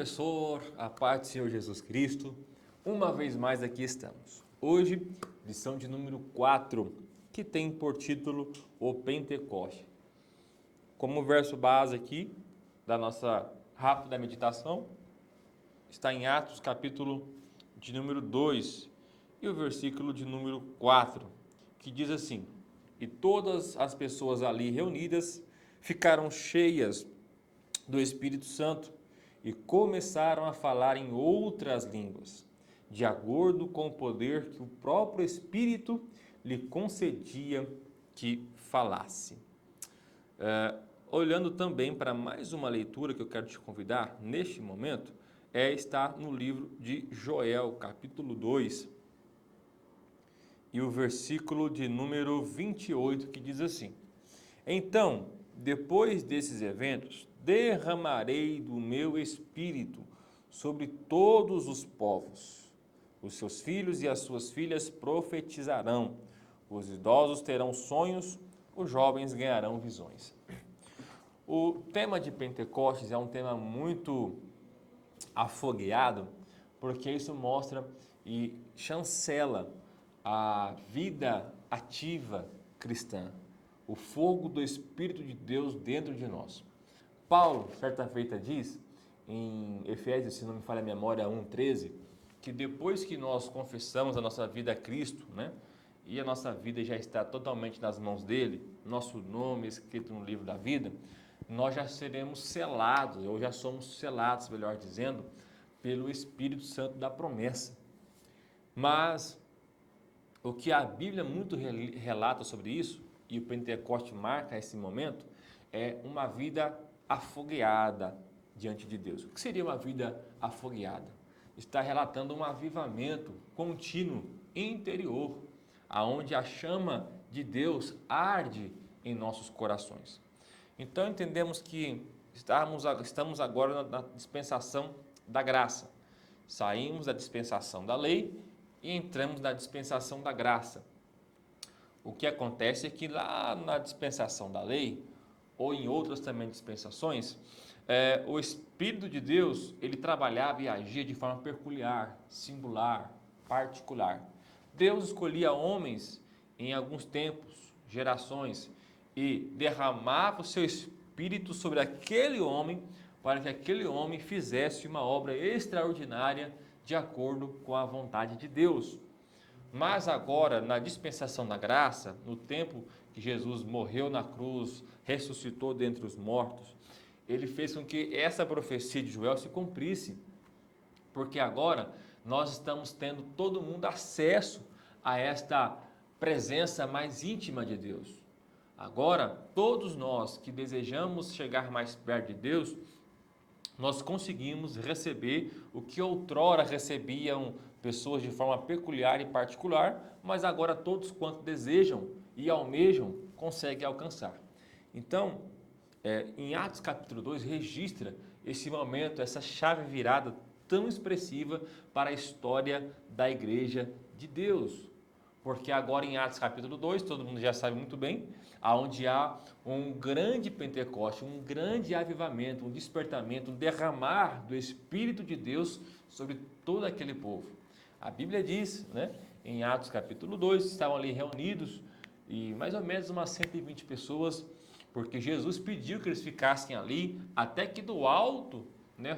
professor, a paz do Senhor Jesus Cristo, uma vez mais aqui estamos. Hoje, lição de número 4, que tem por título o Pentecoste. Como verso base aqui da nossa rápida meditação, está em Atos capítulo de número 2 e o versículo de número 4, que diz assim: E todas as pessoas ali reunidas ficaram cheias do Espírito Santo e começaram a falar em outras línguas, de acordo com o poder que o próprio Espírito lhe concedia que falasse. Olhando também para mais uma leitura que eu quero te convidar neste momento, está no livro de Joel, capítulo 2, e o versículo de número 28, que diz assim: Então, depois desses eventos, derramarei do meu espírito sobre todos os povos. Os seus filhos e as suas filhas profetizarão, os idosos terão sonhos, os jovens ganharão visões. O tema de Pentecostes é um tema muito afogueado, porque isso mostra e chancela a vida ativa cristã, o fogo do Espírito de Deus dentro de nós. Paulo, certa feita, diz, em Efésios, se não me falha a memória, 1,13, que depois que nós confessamos a nossa vida a Cristo, e a nossa vida já está totalmente nas mãos dele, nosso nome escrito no livro da vida, nós já seremos selados, ou já somos selados, melhor dizendo, pelo Espírito Santo da promessa. Mas o que a Bíblia muito relata sobre isso, e o Pentecoste marca esse momento, é uma vida afogueada diante de Deus. O que seria uma vida afogueada? Está relatando um avivamento contínuo interior, aonde a chama de Deus arde em nossos corações. Então entendemos que estamos agora na dispensação da graça. Saímos da dispensação da lei e entramos na dispensação da graça. O que acontece é que lá na dispensação da lei, ou em outras também dispensações, o Espírito de Deus, ele trabalhava e agia de forma peculiar, singular, particular. Deus escolhia homens em alguns tempos, gerações, e derramava o seu Espírito sobre aquele homem, para que aquele homem fizesse uma obra extraordinária de acordo com a vontade de Deus. Mas agora, na dispensação da graça, no tempo que Jesus morreu na cruz, ressuscitou dentre os mortos, ele fez com que essa profecia de Joel se cumprisse, porque agora nós estamos tendo todo mundo acesso a esta presença mais íntima de Deus. Agora, todos nós que desejamos chegar mais perto de Deus, nós conseguimos receber o que outrora recebiam pessoas de forma peculiar e particular, mas agora todos quanto desejam e almejam conseguem alcançar. Então, em Atos capítulo 2 registra esse momento, essa chave virada tão expressiva para a história da igreja de Deus. Porque agora em Atos capítulo 2, todo mundo já sabe muito bem, onde há um grande Pentecoste, um grande avivamento, um despertamento, um derramar do Espírito de Deus sobre todo aquele povo. A Bíblia diz, em Atos capítulo 2, estavam ali reunidos, e mais ou menos umas 120 pessoas, porque Jesus pediu que eles ficassem ali, até que do alto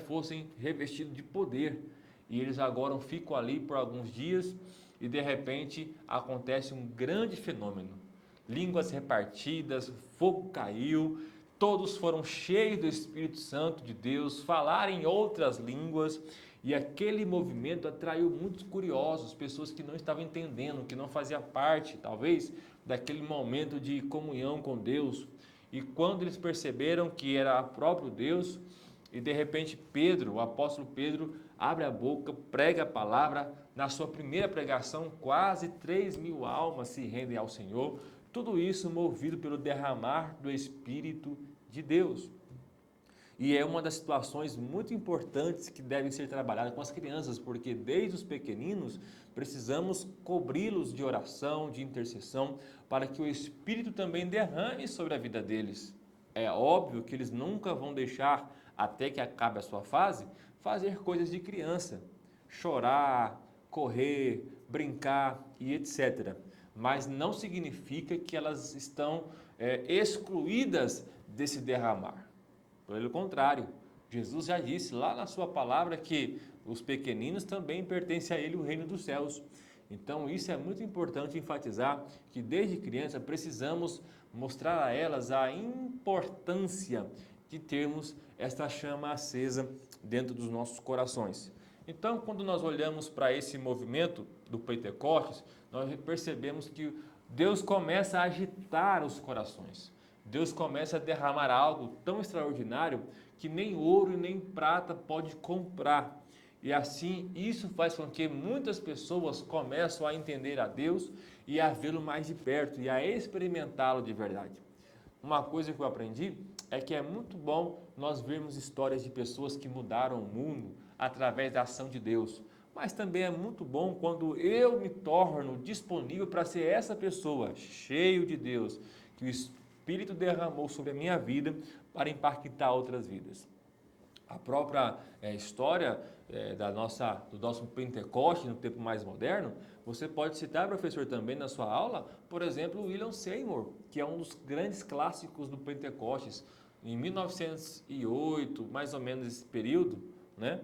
fossem revestidos de poder. E eles agora ficam ali por alguns dias, e de repente acontece um grande fenômeno. Línguas repartidas, fogo caiu, todos foram cheios do Espírito Santo de Deus, falaram em outras línguas, e aquele movimento atraiu muitos curiosos, pessoas que não estavam entendendo, que não faziam parte, talvez, daquele momento de comunhão com Deus. E quando eles perceberam que era o próprio Deus, e de repente Pedro, o apóstolo Pedro, abre a boca, prega a palavra. Na sua primeira pregação, quase 3.000 almas se rendem ao Senhor. Tudo isso movido pelo derramar do Espírito de Deus. E é uma das situações muito importantes que devem ser trabalhadas com as crianças, porque desde os pequeninos precisamos cobri-los de oração, de intercessão, para que o Espírito também derrame sobre a vida deles. É óbvio que eles nunca vão deixar, até que acabe a sua fase, fazer coisas de criança, chorar, correr, brincar e etc. Mas não significa que elas estão excluídas desse derramar. Pelo contrário, Jesus já disse lá na sua palavra que os pequeninos também pertencem a ele o reino dos céus. Então isso é muito importante enfatizar que desde criança precisamos mostrar a elas a importância de termos esta chama acesa dentro dos nossos corações. Então, quando nós olhamos para esse movimento do Pentecostes, nós percebemos que Deus começa a agitar os corações. Deus começa a derramar algo tão extraordinário que nem ouro e nem prata pode comprar. E assim, isso faz com que muitas pessoas começam a entender a Deus e a vê-lo mais de perto e a experimentá-lo de verdade. Uma coisa que eu aprendi é que é muito bom nós vermos histórias de pessoas que mudaram o mundo através da ação de Deus. Mas também é muito bom quando eu me torno disponível para ser essa pessoa, cheio de Deus, que o Espírito derramou sobre a minha vida para impactar outras vidas. A própria história do nosso Pentecoste no tempo mais moderno, você pode citar, professor, também na sua aula, por exemplo, William Seymour, que é um dos grandes clássicos do Pentecostes. Em 1908, mais ou menos esse período, né?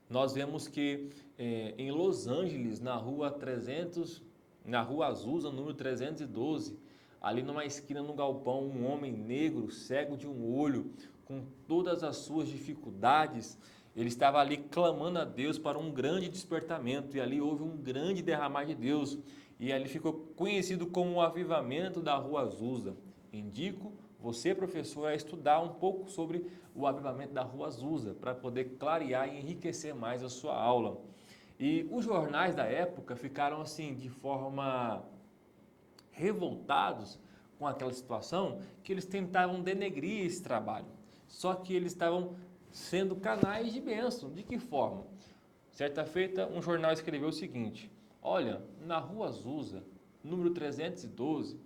Nós vemos que em Los Angeles, na rua Azusa, número 312, ali numa esquina no galpão, um homem negro, cego de um olho, com todas as suas dificuldades, ele estava ali clamando a Deus para um grande despertamento, e ali houve um grande derramar de Deus, e ali ficou conhecido como o avivamento da Rua Azusa. Indico você, professor, a estudar um pouco sobre o avivamento da Rua Azusa, para poder clarear e enriquecer mais a sua aula. E os jornais da época ficaram assim, de forma revoltados com aquela situação, que eles tentavam denegrir esse trabalho. Só que eles estavam sendo canais de bênção. De que forma? Certa feita, um jornal escreveu o seguinte: olha, na Rua Azusa, número 312,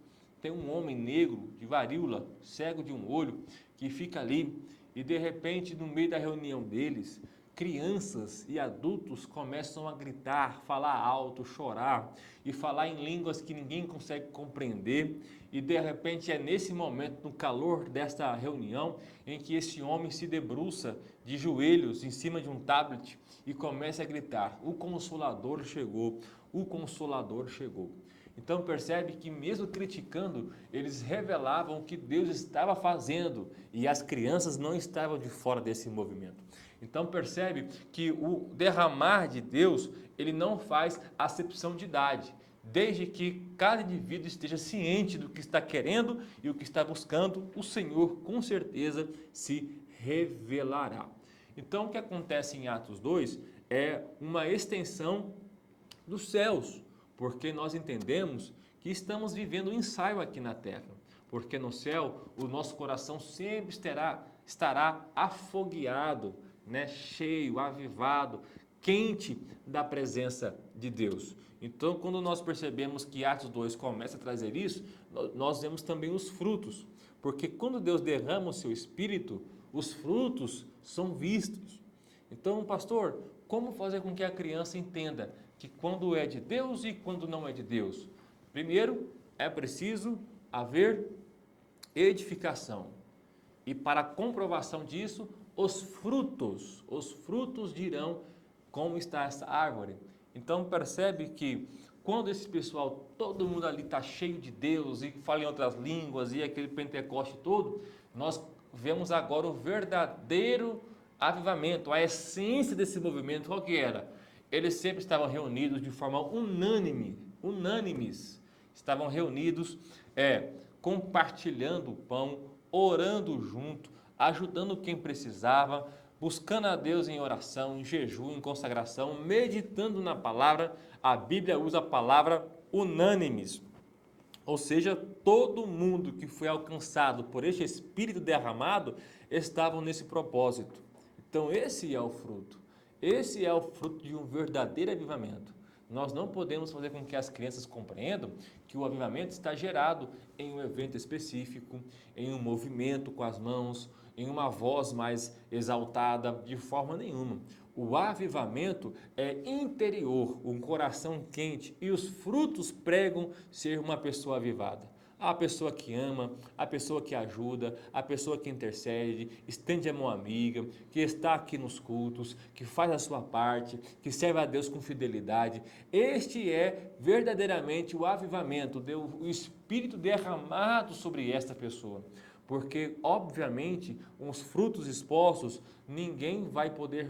tem um homem negro de varíola, cego de um olho, que fica ali e de repente, no meio da reunião deles, crianças e adultos começam a gritar, falar alto, chorar e falar em línguas que ninguém consegue compreender. E de repente é nesse momento, no calor desta reunião, em que esse homem se debruça de joelhos em cima de um tablet e começa a gritar: o Consolador chegou, o Consolador chegou. Então percebe que mesmo criticando, eles revelavam o que Deus estava fazendo e as crianças não estavam de fora desse movimento. Então percebe que o derramar de Deus, ele não faz acepção de idade, desde que cada indivíduo esteja ciente do que está querendo e o que está buscando, o Senhor com certeza se revelará. Então o que acontece em Atos 2 é uma extensão dos céus, porque nós entendemos que estamos vivendo um ensaio aqui na terra, porque no céu o nosso coração sempre estará afogueado, né? Cheio, avivado, quente da presença de Deus. Então, quando nós percebemos que Atos 2 começa a trazer isso, nós vemos também os frutos, porque quando Deus derrama o seu Espírito, os frutos são vistos. Então, pastor, como fazer com que a criança entenda que quando é de Deus e quando não é de Deus? Primeiro, é preciso haver edificação. E para a comprovação disso, os frutos dirão como está essa árvore. Então percebe que quando esse pessoal, todo mundo ali está cheio de Deus e fala em outras línguas e aquele Pentecoste todo, nós vemos agora o verdadeiro avivamento, a essência desse movimento. Qual que era? Eles sempre estavam reunidos de forma unânimes, estavam reunidos compartilhando o pão, orando junto, ajudando quem precisava, buscando a Deus em oração, em jejum, em consagração, meditando na palavra. A Bíblia usa a palavra unânimes, ou seja, todo mundo que foi alcançado por este Espírito derramado estavam nesse propósito. Então esse é o fruto de um verdadeiro avivamento. Nós não podemos fazer com que as crianças compreendam que o avivamento está gerado em um evento específico, em um movimento com as mãos, em uma voz mais exaltada, de forma nenhuma. O avivamento é interior, um coração quente, e os frutos pregam ser uma pessoa avivada. A pessoa que ama, a pessoa que ajuda, a pessoa que intercede, estende a mão amiga, que está aqui nos cultos, que faz a sua parte, que serve a Deus com fidelidade. Este é verdadeiramente o avivamento, o Espírito derramado sobre esta pessoa. Porque, obviamente, os frutos expostos, ninguém vai poder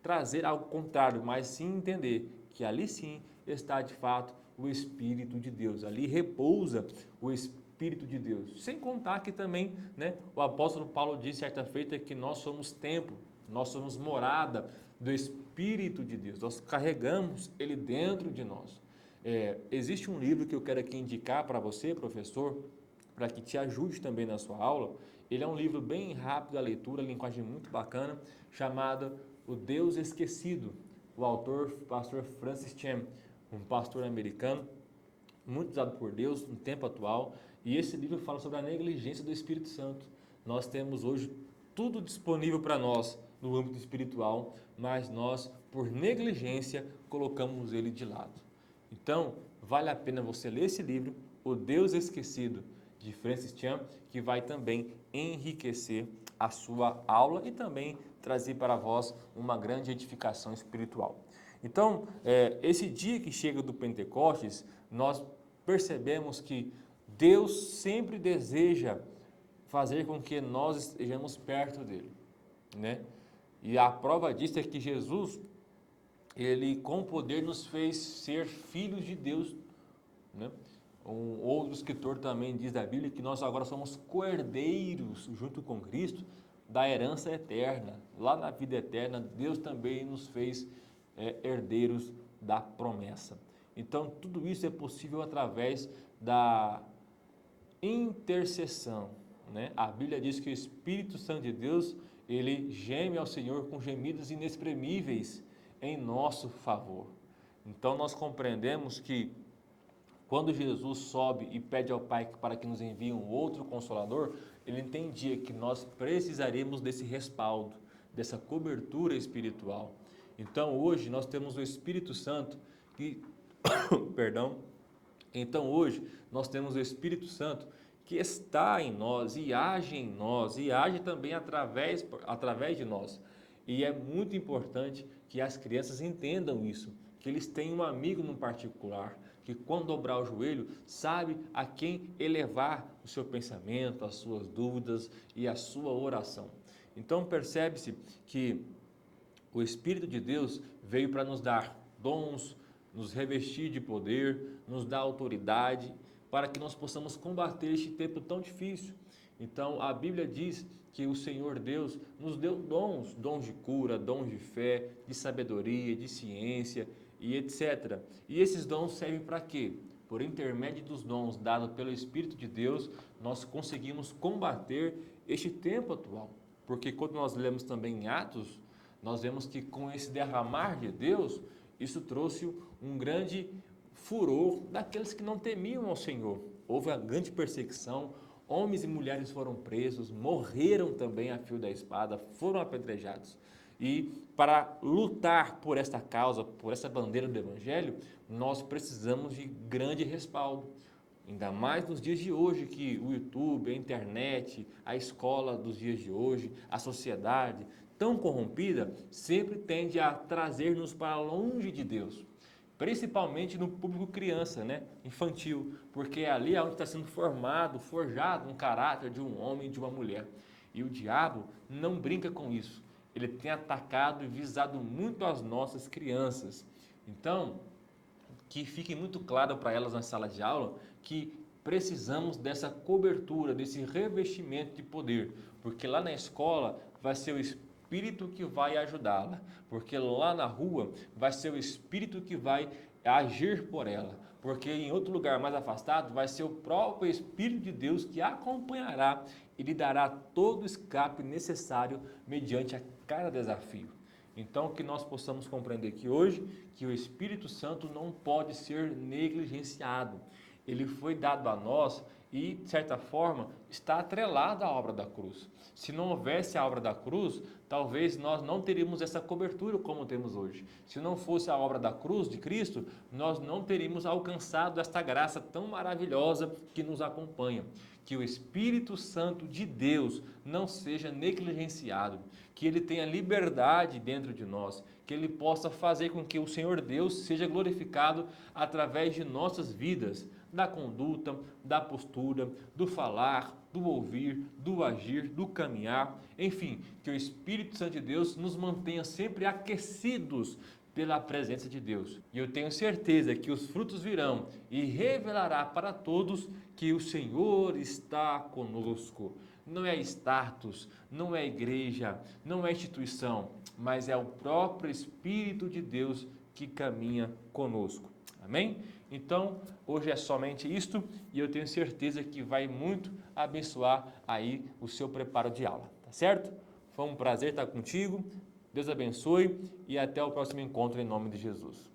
trazer algo contrário, mas sim entender que ali sim está de fato o Espírito de Deus. Ali repousa o Espírito de Deus. Sem contar que também, né, o apóstolo Paulo disse certa feita que nós somos templo, nós somos morada do Espírito de Deus. Nós carregamos ele dentro de nós. Existe um livro que eu quero aqui indicar para você, professor, para que te ajude também na sua aula. Ele é um livro bem rápido a leitura, linguagem muito bacana, chamado O Deus Esquecido. O autor, pastor Francis Chan, um pastor americano, muito usado por Deus no tempo atual. E esse livro fala sobre a negligência do Espírito Santo. Nós temos hoje tudo disponível para nós no âmbito espiritual, mas nós, por negligência, colocamos ele de lado. Então, vale a pena você ler esse livro, O Deus Esquecido, de Francis Chan, que vai também enriquecer a sua aula e também trazer para vós uma grande edificação espiritual. Então, esse dia que chega do Pentecostes, nós percebemos que Deus sempre deseja fazer com que nós estejamos perto dele, né? E a prova disso é que Jesus, ele com poder nos fez ser filhos de Deus, né? Um outro escritor também diz da Bíblia que nós agora somos coerdeiros junto com Cristo da herança eterna. Lá na vida eterna, Deus também nos fez herdeiros da promessa. Então, tudo isso é possível através da intercessão, né? A Bíblia diz que o Espírito Santo de Deus, ele geme ao Senhor com gemidos inexprimíveis em nosso favor. Então, nós compreendemos que quando Jesus sobe e pede ao Pai para que nos envie um outro Consolador, ele entendia que nós precisaríamos desse respaldo, dessa cobertura espiritual. Então hoje nós temos o Espírito Santo que, perdão, então hoje nós temos o Espírito Santo que está em nós e age em nós e age também através de nós. E é muito importante que as crianças entendam isso, que eles têm um amigo no particular, que quando dobrar o joelho, sabe a quem elevar o seu pensamento, as suas dúvidas e a sua oração. Então percebe-se que o Espírito de Deus veio para nos dar dons, nos revestir de poder, nos dar autoridade, para que nós possamos combater este tempo tão difícil. Então a Bíblia diz que o Senhor Deus nos deu dons, dons de cura, dons de fé, de sabedoria, de ciência e etc. E esses dons servem para quê? Por intermédio dos dons dados pelo Espírito de Deus, nós conseguimos combater este tempo atual. Porque quando nós lemos também em Atos, nós vemos que com esse derramar de Deus, isso trouxe um grande furor daqueles que não temiam ao Senhor. Houve uma grande perseguição, homens e mulheres foram presos, morreram também a fio da espada, foram apedrejados. E para lutar por esta causa, por essa bandeira do Evangelho, nós precisamos de grande respaldo. Ainda mais nos dias de hoje, que o YouTube, a internet, a escola dos dias de hoje, a sociedade tão corrompida, sempre tende a trazer-nos para longe de Deus. Principalmente no público criança, né? Infantil, porque é ali onde está sendo formado, forjado um caráter de um homem e de uma mulher. E o diabo não brinca com isso. Ele tem atacado e visado muito as nossas crianças. Então, que fique muito claro para elas na sala de aula que precisamos dessa cobertura, desse revestimento de poder, porque lá na escola vai ser o Espírito que vai ajudá-la, porque lá na rua vai ser o Espírito que vai agir por ela, porque em outro lugar mais afastado vai ser o próprio Espírito de Deus que a acompanhará e lhe dará todo o escape necessário mediante a cada desafio. Então, que nós possamos compreender que hoje, que o Espírito Santo não pode ser negligenciado. Ele foi dado a nós e, de certa forma, está atrelado à obra da cruz. Se não houvesse a obra da cruz, talvez nós não teríamos essa cobertura como temos hoje. Se não fosse a obra da cruz de Cristo, nós não teríamos alcançado esta graça tão maravilhosa que nos acompanha. Que o Espírito Santo de Deus não seja negligenciado, que ele tenha liberdade dentro de nós, que ele possa fazer com que o Senhor Deus seja glorificado através de nossas vidas, da conduta, da postura, do falar, do ouvir, do agir, do caminhar, enfim, que o Espírito Santo de Deus nos mantenha sempre aquecidos pela presença de Deus. E eu tenho certeza que os frutos virão e revelará para todos que o Senhor está conosco. Não é status, não é igreja, não é instituição, mas é o próprio Espírito de Deus que caminha conosco. Amém? Então, hoje é somente isto e eu tenho certeza que vai muito abençoar aí o seu preparo de aula, tá certo? Foi um prazer estar contigo. Deus abençoe e até o próximo encontro em nome de Jesus.